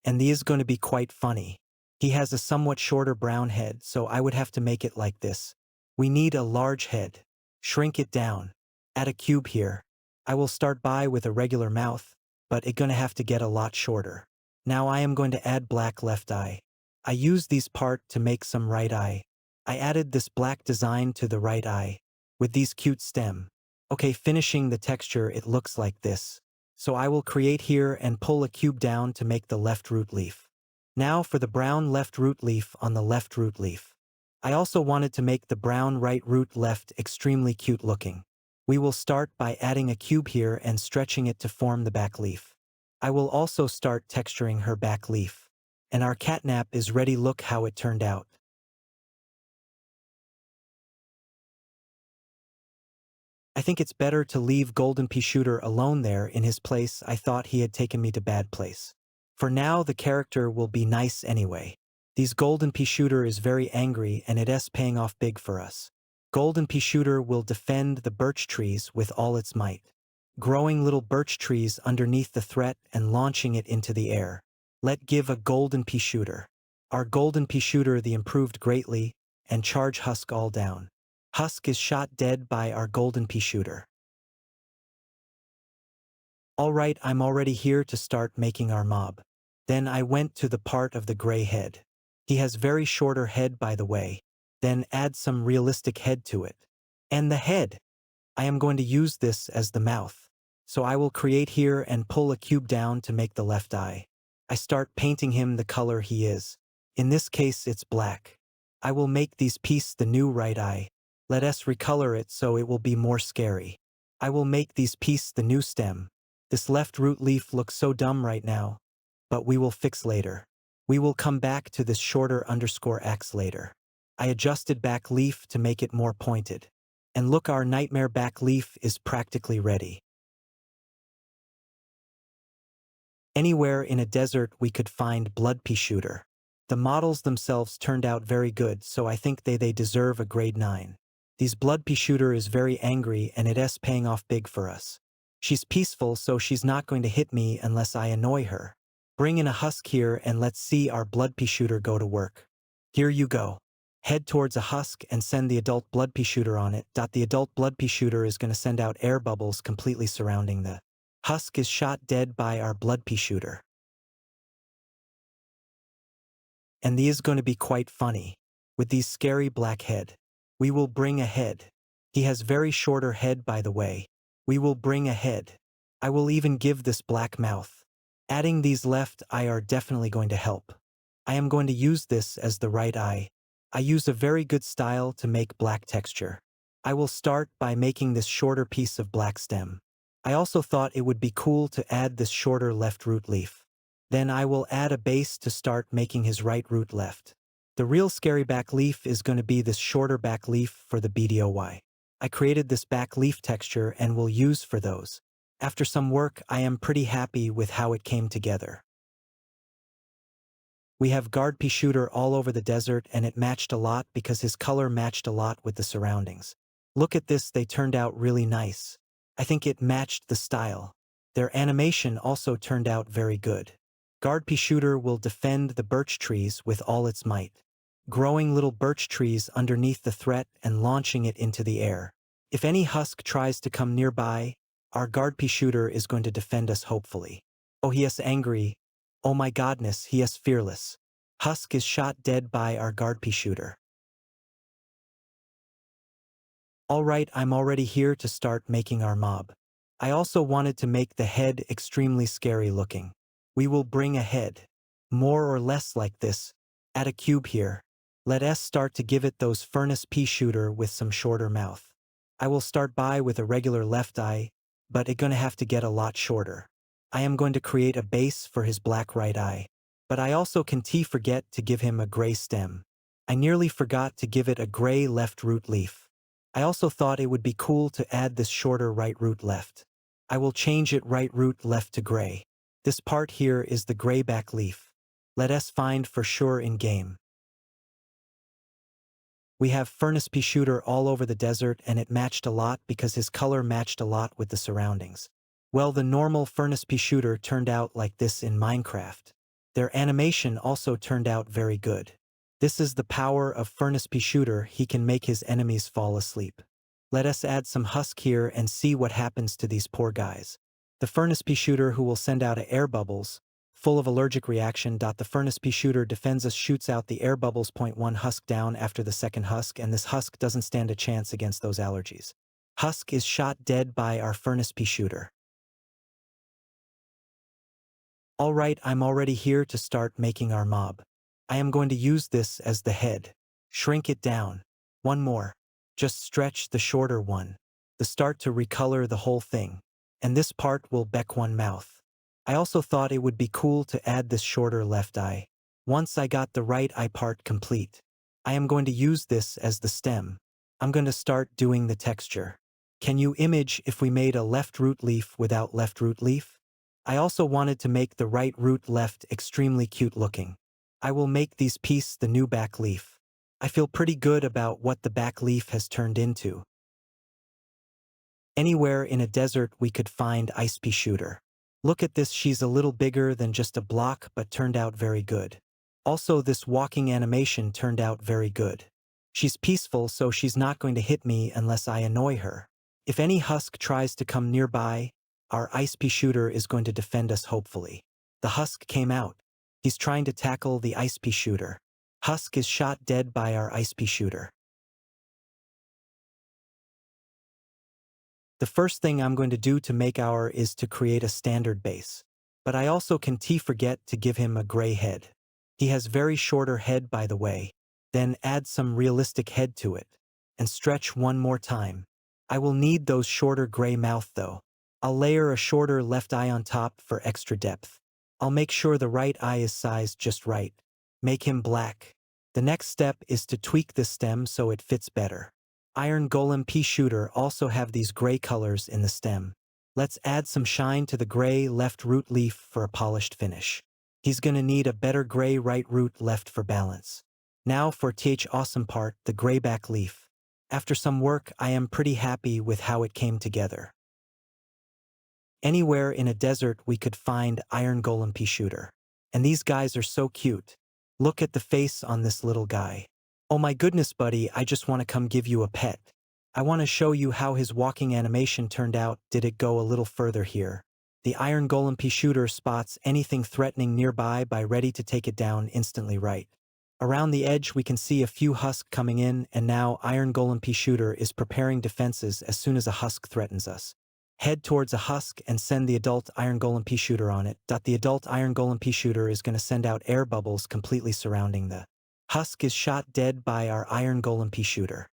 and he is going to be quite funny. He has a somewhat shorter brown head, so I would have to make it like this. We need a large head. Shrink it down. Add a cube here. I will start by with a regular mouth, but it's gonna have to get a lot shorter. Now I am going to add black left eye. I used these part to make some right eye. I added this black design to the right eye, with these cute stem. Okay, finishing the texture, it looks like this. So I will create here and pull a cube down to make the left root leaf. Now for the brown left root leaf on the left root leaf. I also wanted to make the brown right root left extremely cute looking. We will start by adding a cube here and stretching it to form the back leaf. I will also start texturing her back leaf. And our catnap is ready. Look how it turned out. I think it's better to leave Golden Pea Shooter alone there. In his place, I thought he had taken me to bad place. For now the character will be nice anyway. These Golden Pea Shooter is very angry and it's paying off big for us. Golden Pea Shooter will defend the birch trees with all its might, growing little birch trees underneath the threat and launching it into the air. Let give a Golden Pea Shooter. Our Golden Pea Shooter the improved greatly, and charge Husk all down. Husk is shot dead by our Golden Pea Shooter. Alright, I'm already here to start making our mob. Then I went to the part of the gray head. He has very shorter head by the way. Then add some realistic head to it. And the head. I am going to use this as the mouth. So I will create here and pull a cube down to make the left eye. I start painting him the color he is. In this case it's black. I will make these piece the new right eye. Let us recolor it so it will be more scary. I will make these piece the new stem. This left root leaf looks so dumb right now. But we will fix later. We will come back to this shorter underscore X later. I adjusted back leaf to make it more pointed. And look, our nightmare back leaf is practically ready. Anywhere in a desert we could find blood pea shooter. The models themselves turned out very good, so I think they deserve a grade 9. These blood pea shooter is very angry and it's paying off big for us. She's peaceful, so she's not going to hit me unless I annoy her. Bring in a husk here and let's see our blood pea shooter go to work. Here you go. Head towards a husk and send the adult blood pea shooter on it. The adult blood pea shooter is going to send out air bubbles completely surrounding the husk is shot dead by our blood pea shooter. And he is going to be quite funny. With these scary black head. We will bring a head. He has very shorter head by the way. We will bring a head. I will even give this black mouth. Adding these left eye are definitely going to help. I am going to use this as the right eye. I use a very good style to make black texture. I will start by making this shorter piece of black stem. I also thought it would be cool to add this shorter left root leaf. Then I will add a base to start making his right root left. The real scary back leaf is going to be this shorter back leaf for the BDOY. I created this back leaf texture and will use for those. After some work, I am pretty happy with how it came together. We have guard pea shooter all over the desert and it matched a lot because his color matched a lot with the surroundings. Look at this, they turned out really nice. I think it matched the style. Their animation also turned out very good. Guard pea shooter will defend the birch trees with all its might, growing little birch trees underneath the threat and launching it into the air. If any husk tries to come nearby, our guard pea shooter is going to defend us hopefully. Oh, he is angry. Oh my godness, he is fearless. Husk is shot dead by our guard pea shooter. Alright, I'm already here to start making our mob. I also wanted to make the head extremely scary looking. We will bring a head. More or less like this. Add a cube here. Let us start to give it those furnace pea shooter with some shorter mouth. I will start by with a regular left eye, but it's gonna have to get a lot shorter. I am going to create a base for his black right eye. But I also can forget to give him a gray stem. I nearly forgot to give it a gray left root leaf. I also thought it would be cool to add this shorter right root left. I will change it right root left to gray. This part here is the gray back leaf. Let us find for sure in game. We have furnace pea shooter all over the desert and it matched a lot because his color matched a lot with the surroundings. Well, the normal furnace pea shooter turned out like this in Minecraft. Their animation also turned out very good. This is the power of Pea Shooter. He can make his enemies fall asleep. Let us add some husk here and see what happens to these poor guys. The Pea Shooter who will send out air bubbles, full of allergic reaction. The Pea Shooter defends us, shoots out the air bubbles. Point 1 husk down after the second husk, and this husk doesn't stand a chance against those allergies. Husk is shot dead by our Pea Shooter. Alright, I'm already here to start making our mob. I am going to use this as the head. Shrink it down. One more. Just stretch the shorter one. The start to recolor the whole thing. And this part will beck one mouth. I also thought it would be cool to add this shorter left eye. Once I got the right eye part complete, I am going to use this as the stem. I'm going to start doing the texture. Can you image if we made a left root leaf without left root leaf? I also wanted to make the right root left extremely cute looking. I will make these pieces the new back leaf. I feel pretty good about what the back leaf has turned into. Anywhere in a desert we could find Pea Shooter. Look at this, she's a little bigger than just a block but turned out very good. Also this walking animation turned out very good. She's peaceful, so she's not going to hit me unless I annoy her. If any husk tries to come nearby, our Pea Shooter is going to defend us hopefully. The husk came out. He's trying to tackle the Pea Shooter. Husk is shot dead by our Pea Shooter. The first thing I'm going to do to make our is to create a standard base. But I also can forget to give him a gray head. He has very shorter head by the way. Then add some realistic head to it. And stretch one more time. I will need those shorter gray mouth though. I'll layer a shorter left eye on top for extra depth. I'll make sure the right eye is sized just right. Make him black. The next step is to tweak the stem so it fits better. Iron Golem Pea Shooter also have these gray colors in the stem. Let's add some shine to the gray left root leaf for a polished finish. He's gonna need a better gray right root left for balance. Now for the awesome part, the gray back leaf. After some work, I am pretty happy with how it came together. Anywhere in a desert we could find Iron Golem Pea Shooter. And these guys are so cute. Look at the face on this little guy. Oh my goodness buddy, I just want to come give you a pet. I want to show you how his walking animation turned out. Did it go a little further here? The Iron Golem Pea Shooter spots anything threatening nearby by ready to take it down instantly right. Around the edge we can see a few husks coming in, and now Iron Golem Pea Shooter is preparing defenses as soon as a husk threatens us. Head towards a husk and send the adult Iron Golem Pea Shooter on it. The adult Iron Golem Pea Shooter is going to send out air bubbles completely surrounding the husk is shot dead by our Iron Golem Pea Shooter.